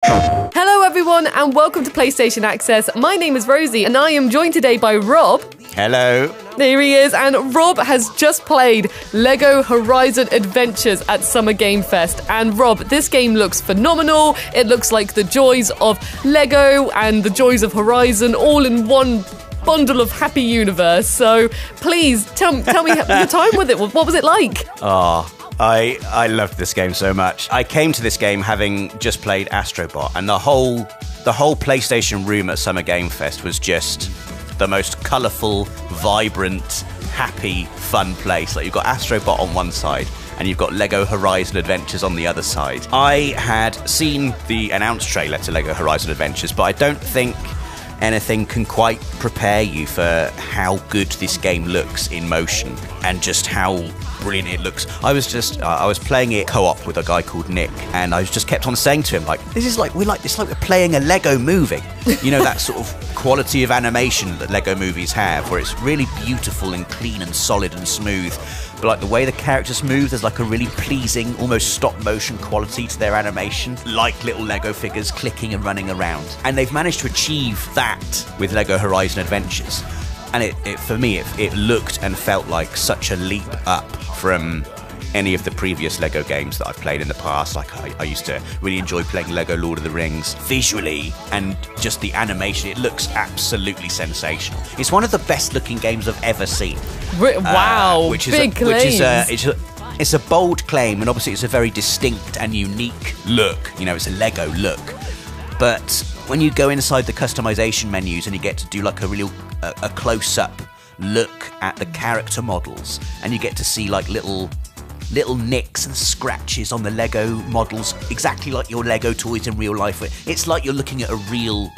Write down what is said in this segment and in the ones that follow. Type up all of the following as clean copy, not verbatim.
Hello everyone and welcome to PlayStation Access. My name is Rosie and I am joined today by Rob. Hello. There he is, and Rob has just played LEGO Horizon Adventures at Summer Game Fest. And Rob, this game looks phenomenal. It looks like the joys of LEGO and the joys of Horizon all in one bundle of happy universe. So please tell me your time with it. What was it like? Oh, I loved this game so much. I came to this game having just played Astrobot, and the whole PlayStation room at Summer Game Fest was just the most colourful, vibrant, happy, fun place. Like, you've got Astrobot on one side and you've got LEGO Horizon Adventures on the other side. I had seen the announced trailer to LEGO Horizon Adventures, but I don't think anything can quite prepare you for how good this game looks in motion and just how brilliant it looks. I was playing it co-op with a guy called Nick, and I just kept on saying to him, like, it's like we're playing a Lego movie. You know, that sort of quality of animation that Lego movies have, where it's really beautiful and clean and solid and smooth, but like the way the characters move, there's like a really pleasing, almost stop motion quality to their animation, like little Lego figures clicking and running around. And they've managed to achieve that with LEGO Horizon Adventures. And it looked and felt like such a leap up from any of the previous LEGO games that I've played in the past. Like, I used to really enjoy playing LEGO Lord of the Rings. Visually and just the animation, it looks absolutely sensational. It's one of the best looking games I've ever seen. Wow, big claims. It's a bold claim, and obviously it's a very distinct and unique look. You know, it's a LEGO look. But when you go inside the customization menus and you get to do like a close-up look at the character models, and you get to see like little nicks and scratches on the Lego models, exactly like your Lego toys in real life. It's like you're looking at a real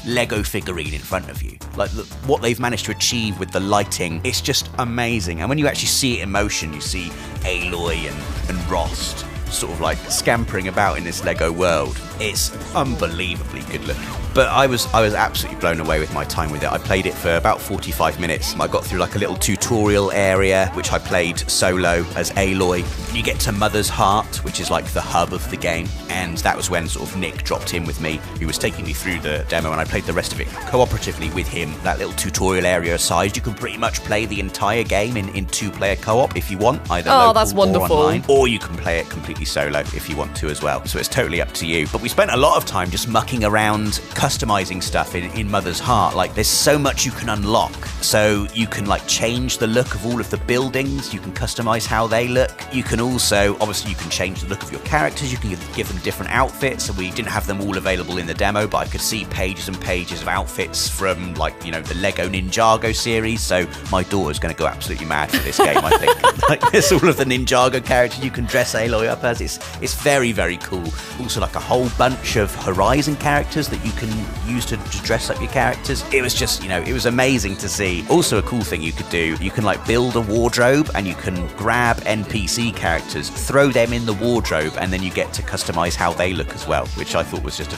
Lego figurine in front of you. Like, what they've managed to achieve with the lighting, it's just amazing. And when you actually see it in motion, you see Aloy and Rost sort of like scampering about in this Lego world. It's unbelievably good looking. But I was absolutely blown away with my time with it. I played it for about 45 minutes. I got through like a little tutorial area, which I played solo as Aloy. You get to Mother's Heart, which is like the hub of the game. And that was when sort of Nick dropped in with me. He was taking me through the demo, and I played the rest of it cooperatively with him. That little tutorial area aside, you can pretty much play the entire game in two-player co-op if you want, either local that's wonderful. or online. Or you can play it completely solo if you want to as well. So it's totally up to you. But we spent a lot of time just mucking around, customizing stuff in Mother's Heart. Like, there's so much you can unlock. So you can like change the look of all of the buildings. You can customize how they look. You can also, obviously, you can change the look of your characters. You can give them different outfits. So we didn't have them all available in the demo, but I could see pages and pages of outfits from, like, you know, the Lego Ninjago series. So my daughter's going to go absolutely mad for this game, I think. Like, there's all of the Ninjago characters you can dress Aloy up as. It's very, very cool. Also, like a whole bunch of Horizon characters that you can use to dress up your characters. It was just, you know, it was amazing to see. Also, a cool thing you could do, you can like build a wardrobe, and you can grab NPC characters, throw them in the wardrobe, and then you get to customize how they look as well, which I thought was just a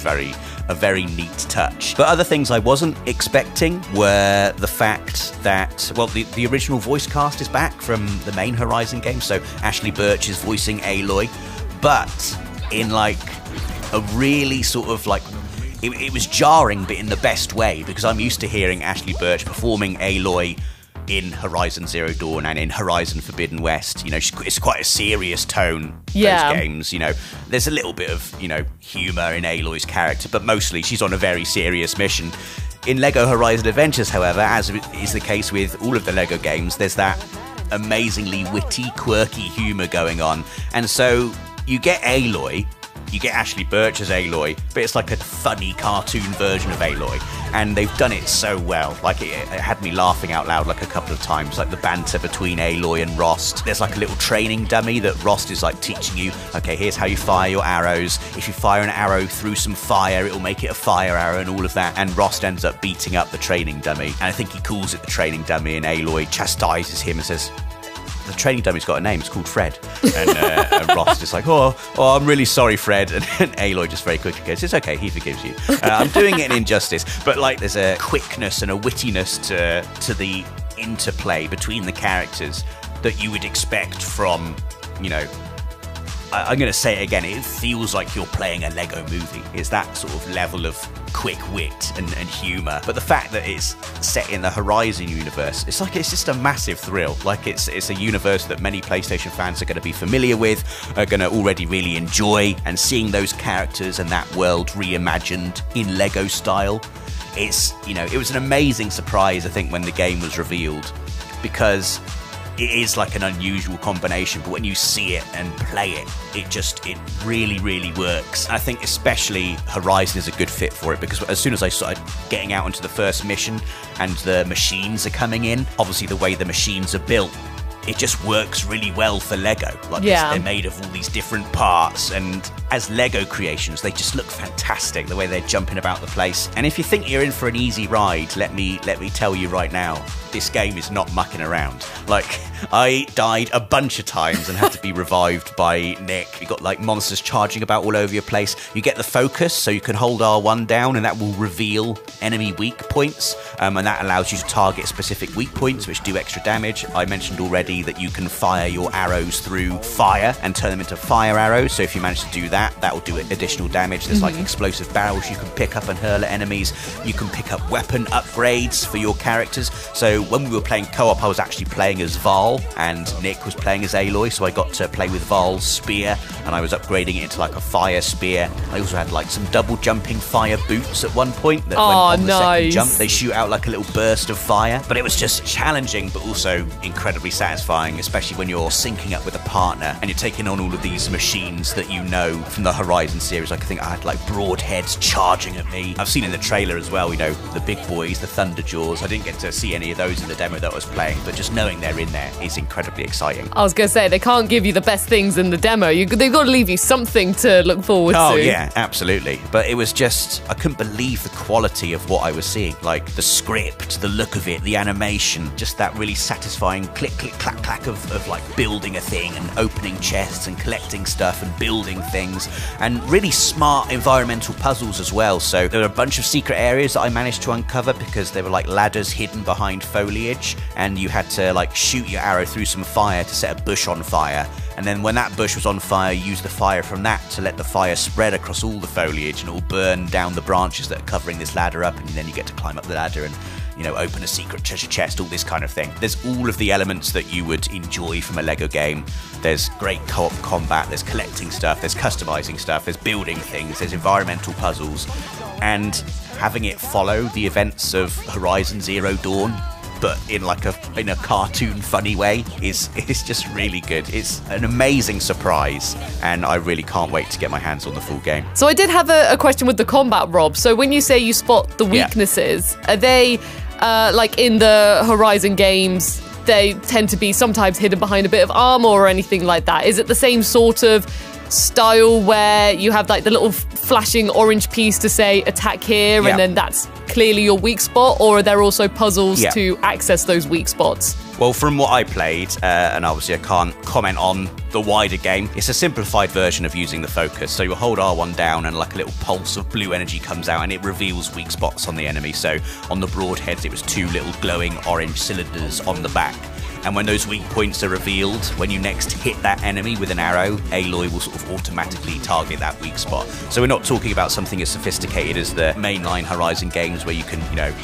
very neat touch. But other things I wasn't expecting were the fact that, well, the original voice cast is back from the main Horizon game, so Ashley Birch is voicing Aloy, but in like a really sort of like, it was jarring, but in the best way, because I'm used to hearing Ashley Birch performing Aloy in Horizon Zero Dawn and in Horizon Forbidden West. You know, it's quite a serious tone, those games. You know, there's a little bit of, you know, humour in Aloy's character, but mostly she's on a very serious mission. In LEGO Horizon Adventures, however, as is the case with all of the LEGO games, there's that amazingly witty, quirky humour going on. And so you get Aloy, you get Ashley Birch as Aloy, but it's like a funny cartoon version of Aloy, and they've done it so well. Like, it had me laughing out loud like a couple of times, like the banter between Aloy and Rost. There's like a little training dummy that Rost is like teaching you, okay, here's how you fire your arrows. If you fire an arrow through some fire, it'll make it a fire arrow and all of that. And Rost ends up beating up the training dummy, and I think he calls it the training dummy, and Aloy chastises him and says, the training dummy's got a name, it's called Fred. And Ross is like, oh, I'm really sorry, Fred. And Aloy just very quickly goes, it's okay, he forgives you. I'm doing it in injustice. But like, there's a quickness and a wittiness to the interplay between the characters that you would expect from, you know, I'm going to say it again, it feels like you're playing a Lego movie. It's that sort of level of quick wit and humour. But the fact that it's set in the Horizon universe, it's just a massive thrill. Like it's a universe that many PlayStation fans are going to be familiar with, are going to already really enjoy, and seeing those characters and that world reimagined in Lego style. It was an amazing surprise, I think, when the game was revealed, because it is like an unusual combination, but when you see it and play it, it really, really works. I think especially Horizon is a good fit for it, because as soon as I started getting out into the first mission and the machines are coming in, obviously the way the machines are built, it just works really well for Lego. They're made of all these different parts, and as Lego creations, they just look fantastic, the way they're jumping about the place. And if you think you're in for an easy ride, let me tell you right now, this game is not mucking around. Like, I died a bunch of times and had to be revived by Nick. You got like monsters charging about all over your place. You get the focus, so you can hold R1 down and that will reveal enemy weak points, and that allows you to target specific weak points which do extra damage. I mentioned already that you can fire your arrows through fire and turn them into fire arrows, so if you manage to do that, that will do additional damage. There's like explosive barrels you can pick up and hurl at enemies. You can pick up weapon upgrades for your characters. So when we were playing co-op, I was actually playing as Val and Nick was playing as Aloy, so I got to play with Val's spear and I was upgrading it into like a fire spear. I also had like some double jumping fire boots at one point that when on the second jump they shoot out like a little burst of fire. But it was just challenging, but also incredibly satisfying, especially when you're syncing up with a partner and you're taking on all of these machines that you know from the Horizon series. Like I think I had like broadheads charging at me. I've seen in the trailer as well, the big boys, the Thunderjaws. I didn't get to see any of those in the demo that I was playing, but just knowing they're in there is incredibly exciting. I was going to say, they can't give you the best things in the demo. They've got to leave you something to look forward to. Oh yeah, absolutely. But it was just, I couldn't believe the quality of what I was seeing. Like the script, the look of it, the animation, just that really satisfying click, click, clack, clack of like building a thing and opening chests and collecting stuff and building things, and really smart environmental puzzles as well. So there were a bunch of secret areas that I managed to uncover because there were like ladders hidden behind foliage, and you had to like shoot your arrow through some fire to set a bush on fire. And then when that bush was on fire, use the fire from that to let the fire spread across all the foliage, and it will burn down the branches that are covering this ladder up, and then you get to climb up the ladder and open a secret treasure chest, all this kind of thing. There's all of the elements that you would enjoy from a Lego game. There's great co-op combat, there's collecting stuff, there's customizing stuff, there's building things, there's environmental puzzles, and having it follow the events of Horizon Zero Dawn, but in a cartoon funny way, is just really good. It's an amazing surprise, and I really can't wait to get my hands on the full game. So I did have a question with the combat, Rob. So when you say you spot the weaknesses, are they like in the Horizon games, they tend to be sometimes hidden behind a bit of armor or anything like that? Is it the same sort of style where you have like the little flashing orange piece to say attack here, and then that's clearly your weak spot, or are there also puzzles to access those weak spots? Well, from what I played, and obviously I can't comment on the wider game, it's a simplified version of using the focus. So you hold R1 down and like a little pulse of blue energy comes out and it reveals weak spots on the enemy. So on the broadheads, it was 2 little glowing orange cylinders on the back. And when those weak points are revealed, when you next hit that enemy with an arrow, Aloy will sort of automatically target that weak spot. So we're not talking about something as sophisticated as the mainline Horizon games where you can,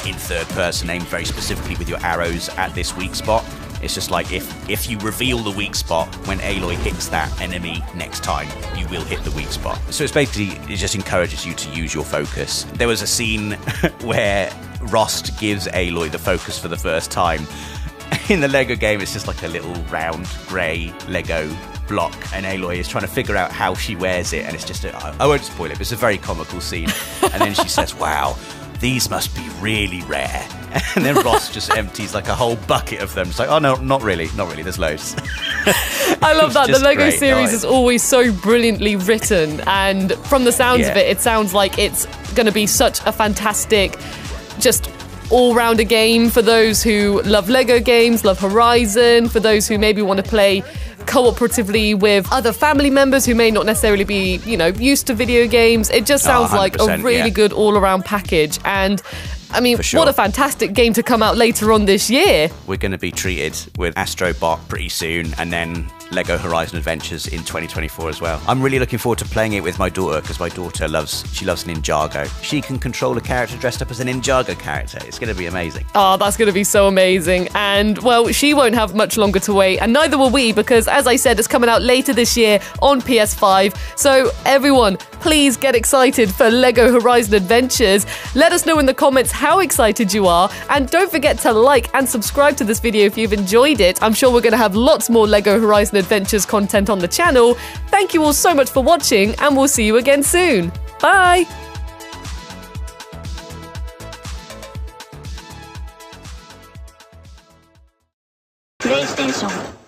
in third person aim very specifically with your arrows at this weak spot. It's just like if you reveal the weak spot, when Aloy hits that enemy next time, you will hit the weak spot. So it's basically, it just encourages you to use your focus. There was a scene where Rost gives Aloy the focus for the first time. In the Lego game, it's just like a little round grey Lego block, and Aloy is trying to figure out how she wears it, and it's just I won't spoil it, but it's a very comical scene. And then she says, "Wow, these must be really rare." And then Ross just empties like a whole bucket of them. It's like, oh no, not really, there's loads. I love that. The Lego series is always so brilliantly written, and from the sounds of it, it sounds like it's going to be such a fantastic, just all-rounder game for those who love Lego games, love Horizon, for those who maybe want to play cooperatively with other family members who may not necessarily be, used to video games. It just sounds like a really good all-around package. And I mean, what a fantastic game to come out later on this year. We're going to be treated with Astrobot pretty soon, and then Lego Horizon Adventures in 2024 as well. I'm really looking forward to playing it with my daughter because my daughter loves Ninjago. She can control a character dressed up as a Ninjago character. It's going to be amazing. Oh, that's going to be so amazing. And, well, she won't have much longer to wait, and neither will we, because, as I said, it's coming out later this year on PS5. So, everyone, please get excited for Lego Horizon Adventures. Let us know in the comments how excited you are, and don't forget to like and subscribe to this video if you've enjoyed it. I'm sure we're going to have lots more Lego Horizon Adventures content on the channel. Thank you all so much for watching, and we'll see you again soon. Bye! PlayStation